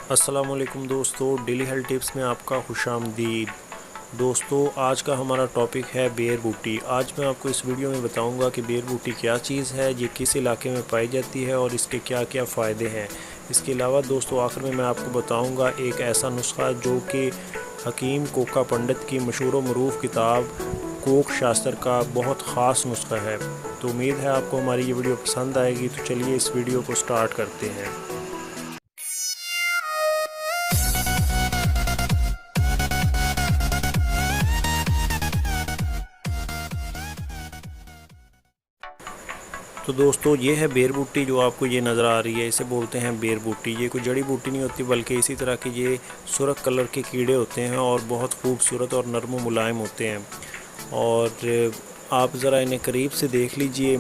अस्सलामुअलैकुम दोस्तों, daily health tips में आपका खुशामदीद। दोस्तों, आज का हमारा टॉपिक है बेर बूटी। आज मैं आपको इस वीडियो में बताऊंगा कि बेर बूटी क्या चीज़ है, ये किस इलाके में पाई जाती है और इसके क्या क्या फ़ायदे हैं। इसके अलावा दोस्तों आखिर में मैं आपको बताऊंगा एक ऐसा नुस्खा जो कि हकीम कोका पंडित की मशहूर व मरूफ किताब कोक शास्त्र का बहुत ख़ास नुस्खा है। तो उम्मीद है आपको हमारी ये वीडियो पसंद आएगी। तो चलिए इस वीडियो को स्टार्ट करते हैं। तो दोस्तों ये है बेर बूटी, जो आपको ये नज़र आ रही है, इसे बोलते हैं बेर बूटी। ये कोई जड़ी बूटी नहीं होती, बल्कि इसी तरह के ये सुर्ख कलर के कीड़े होते हैं और बहुत खूबसूरत और नरम मुलायम होते हैं। और आप ज़रा इन्हें करीब से देख लीजिए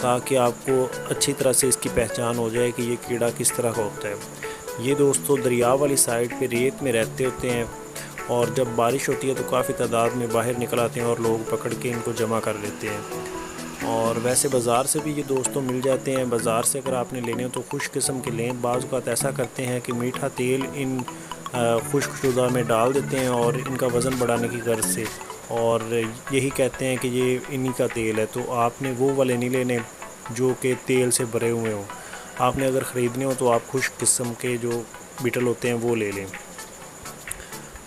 ताकि आपको अच्छी तरह से इसकी पहचान हो जाए कि ये कीड़ा किस तरह का होता है। ये दोस्तों दरिया वाली साइड पे रेत में रहते होते हैं और जब बारिश होती है तो काफ़ी तादाद में बाहर निकल आते हैं और लोग पकड़ के इनको जमा कर लेते हैं। और वैसे बाज़ार से भी ये दोस्तों मिल जाते हैं। बाज़ार से अगर आपने लेने हो तो खुश किस्म के लें। बाज़ औक़ात ऐसा करते हैं कि मीठा तेल इन खुश्कशुदा में डाल देते हैं और इनका वज़न बढ़ाने की गर्ज से, और यही कहते हैं कि ये इन्हीं का तेल है। तो आपने वो वाले नहीं लेने जो कि तेल से भरे हुए हों। आपने अगर ख़रीदने हो तो आप खुश्क किस्म के जो बीटल होते हैं वो ले लें।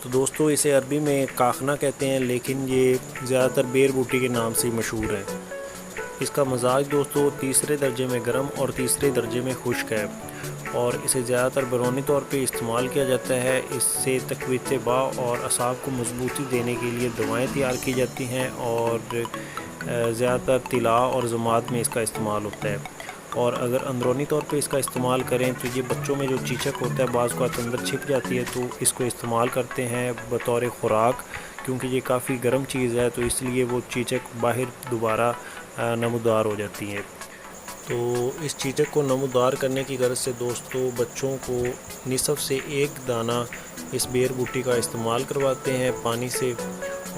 तो दोस्तों इसे अरबी में काखना कहते हैं, लेकिन ये ज़्यादातर बेर बूटी के नाम से मशहूर है। इसका मजाज दोस्तों तीसरे दर्जे में गर्म और तीसरे दर्जे में खुश्क है और इसे ज़्यादातर बरौनी तौर पे इस्तेमाल किया जाता है। इससे तक़वीत बा और असाब को मजबूती देने के लिए दवाएं तैयार की जाती हैं और ज़्यादातर तिला और ज़मात में इसका इस्तेमाल होता है। और अगर अंदरूनी तौर पे इसका इस्तेमाल करें तो ये बच्चों में जो चीचक होता है बाज़ औक़ात अंदर छिप जाती है, तो इसको इस्तेमाल करते हैं बतौर ख़ुराक, क्योंकि ये काफ़ी गर्म चीज़ है तो इसलिए वो चीचक बाहर दोबारा नमूदार हो जाती हैं। तो इस चीचक को नमूदार करने की गर्ज से दोस्तों बच्चों को निसफ़ से एक दाना इस बेर बूटी का इस्तेमाल करवाते हैं पानी से,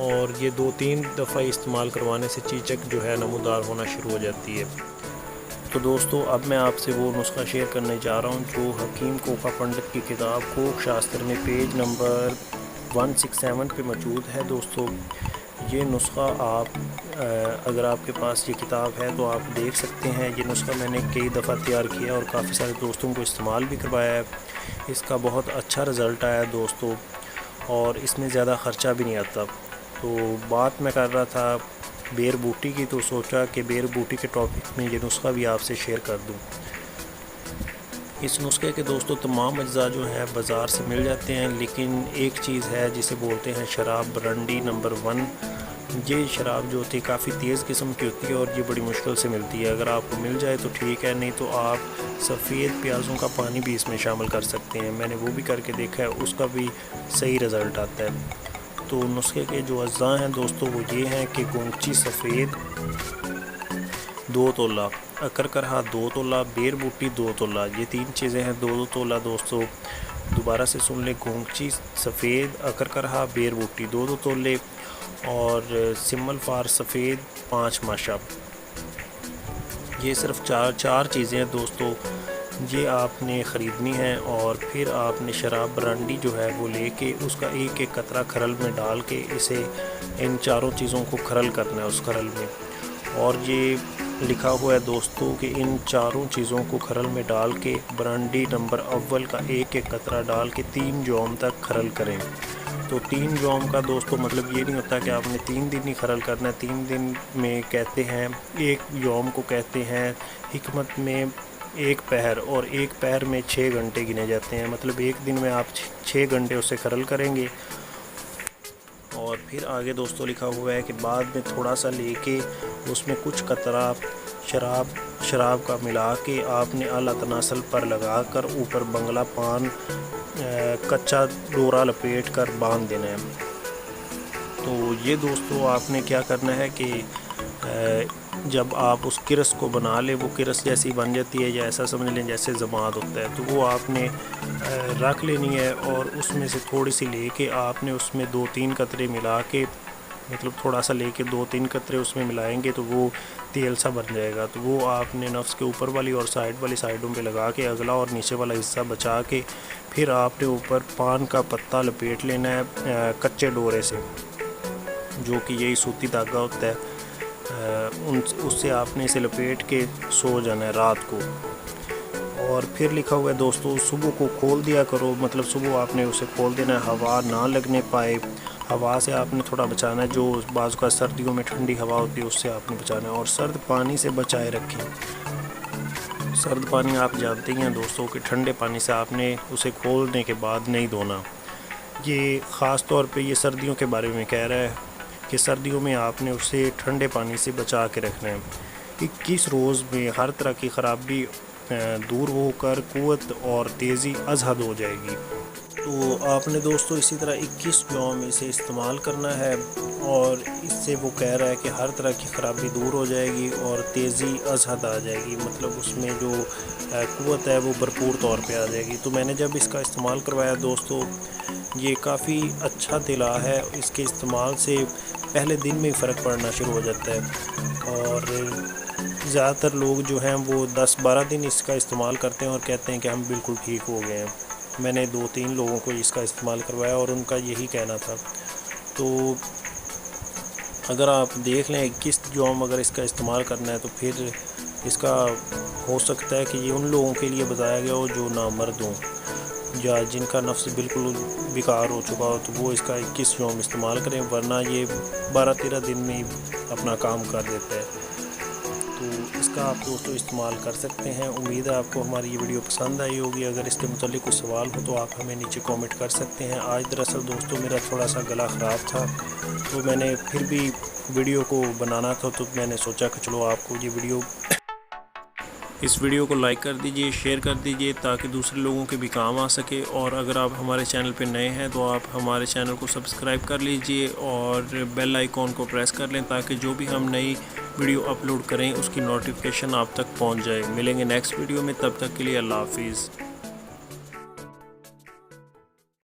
और ये 2-3 दफ़ा इस्तेमाल करवाने से चीचक जो है नमूदार होना शुरू हो जाती है। तो दोस्तों अब मैं आपसे वो नुस्खा शेयर करने जा रहा हूँ जो हकीम कोका पंडित की किताब कोक शास्त्र में पेज नंबर 167 पे मौजूद है। दोस्तों ये नुस्खा आप अगर आपके पास ये किताब है तो आप देख सकते हैं। ये नुस्खा मैंने कई दफ़ा तैयार किया और काफ़ी सारे दोस्तों को इस्तेमाल भी करवाया है। इसका बहुत अच्छा रिज़ल्ट आया दोस्तों, और इसमें ज़्यादा ख़र्चा भी नहीं आता। तो बात मैं कर रहा था बेर बूटी की, तो सोचा कि बेर बूटी के टॉपिक में ये नुस्खा भी आपसे शेयर कर दूं। इस नुस्खे के दोस्तों तमाम अज्जा जो है बाज़ार से मिल जाते हैं, लेकिन एक चीज़ है जिसे बोलते हैं शराब ब्रांडी नंबर 1। ये शराब जो होती है काफ़ी तेज़ किस्म की होती है और ये बड़ी मुश्किल से मिलती है। अगर आपको मिल जाए तो ठीक है, नहीं तो आप सफ़ेद प्याज़ों का पानी भी इसमें शामिल कर सकते हैं। मैंने वो भी करके देखा है, उसका भी सही रिज़ल्ट आता है। तो नुस्खे के जो अज्जा हैं दोस्तों वो ये हैं कि गोंगची सफ़ेद 2 तोला, अकरकरहा 2 तोला, बेर बूटी 2 तोला। ये 3 चीज़ें हैं 2-2 तोला दोस्तों। दोबारा से सुन लें, गोंगची सफ़ेद, अकरकरहा, बेर बूटी 2-2 तोले, और सिमल फार सफ़ेद 5 माशा। ये सिर्फ चार चीज़ें हैं दोस्तों, ये आपने ख़रीदनी है। और फिर आपने शराब ब्रांडी जो है वो लेके उसका एक एक कतरा खरल में डाल के इसे इन चारों चीज़ों को खरल करना है उस खरल में। और ये लिखा हुआ है दोस्तों कि इन चारों चीज़ों को खरल में डाल के ब्रांडी नंबर अव्वल का एक एक कतरा डाल के 3 यौम तक खरल करें। तो 3 यौम का दोस्तों मतलब ये नहीं होता कि आपने 3 दिन ही खरल करना है। 3 दिन में कहते हैं, एक यौम को कहते हैं हिकमत में 1 पहर, और 1 पहर में 6 घंटे गिने जाते हैं। मतलब एक दिन में आप 6 घंटे उसे खरल करेंगे। और फिर आगे दोस्तों लिखा हुआ है कि बाद में थोड़ा सा लेके उसमें कुछ कतरा शराब का मिला के आपने आला तनासल पर लगा कर ऊपर बंगला पान कच्चा डोरा लपेट कर बांध देना है। तो ये दोस्तों आपने क्या करना है कि जब आप उस किरस को बना लें, वो किरस जैसी बन जाती है या ऐसा समझ लें जैसे ज़माद होता है, तो वो आपने रख लेनी है। और उसमें से थोड़ी सी लेके आपने उसमें 2-3 कतरे मिला के, मतलब थोड़ा सा लेके 2-3 कतरे उसमें मिलाएंगे तो वो तेल सा बन जाएगा। तो वो आपने नफ्स के ऊपर वाली और साइड वाली साइडों पे लगा के अगला और नीचे वाला हिस्सा बचा के फिर आपने ऊपर पान का पत्ता लपेट लेना है कच्चे डोरे से, जो कि यही सूती धागा होता है, उससे आपने इसे लपेट के सो जाना है रात को। और फिर लिखा हुआ है दोस्तों, सुबह को खोल दिया करो, मतलब सुबह आपने उसे खोल देना है, हवा ना लगने पाए। हवा से आपने थोड़ा बचाना है, जो बाज़ का सर्दियों में ठंडी हवा होती है उससे आपने बचाना है। और सर्द पानी से बचाए रखें। सर्द पानी आप जानते ही हैं दोस्तों कि ठंडे पानी से आपने उसे खोलने के बाद नहीं धोना। ये ख़ास तौर पे ये सर्दियों के बारे में कह रहा है कि सर्दियों में आपने उसे ठंडे पानी से बचा के रखना है। 21 रोज़ में हर तरह की ख़राबी दूर होकर क़ुव्वत और तेज़ी अज़हद हो जाएगी। तो आपने दोस्तों इसी तरह 21 यौम इसे इस्तेमाल करना है, और इससे वो कह रहा है कि हर तरह की ख़राबी दूर हो जाएगी और तेज़ी अज़हद आ जाएगी, मतलब उसमें जो क़ुव्वत है वो भरपूर तौर पे आ जाएगी। तो मैंने जब इसका इस्तेमाल करवाया दोस्तों, ये काफ़ी अच्छा तिला है। इसके इस्तेमाल से पहले दिन में ही फ़र्क पड़ना शुरू हो जाता है, और ज़्यादातर लोग जो हैं वो 10-12 दिन इसका इस्तेमाल करते हैं और कहते हैं कि हम बिल्कुल ठीक हो गए हैं। मैंने 2-3 लोगों को इसका इस्तेमाल करवाया और उनका यही कहना था। तो अगर आप देख लें 21 यौम अगर इसका इस्तेमाल करना है, तो फिर इसका हो सकता है कि ये उन लोगों के लिए बताया गया हो जो नामर्द हों या जिनका नफ्स बिल्कुल बेकार हो चुका हो, तो वो इसका 21 यौम इस्तेमाल करें, वरना ये 12-13 दिन में ही अपना काम कर देता है। तो इसका आप दोस्तों इस्तेमाल कर सकते हैं। उम्मीद है आपको हमारी ये वीडियो पसंद आई होगी। अगर इसके मुतालिक कुछ सवाल हो तो आप हमें नीचे कमेंट कर सकते हैं। आज दरअसल दोस्तों मेरा थोड़ा सा गला ख़राब था, तो मैंने फिर भी वीडियो को बनाना था, तो मैंने सोचा कि चलो आपको ये इस वीडियो को लाइक कर दीजिए, शेयर कर दीजिए, ताकि दूसरे लोगों के भी काम आ सके। और अगर आप हमारे चैनल पे नए हैं तो आप हमारे चैनल को सब्सक्राइब कर लीजिए और बेल आइकॉन को प्रेस कर लें, ताकि जो भी हम नई वीडियो अपलोड करें उसकी नोटिफिकेशन आप तक पहुंच जाए। मिलेंगे नेक्स्ट वीडियो में, तब तक के लिए अल्लाह हाफिज़।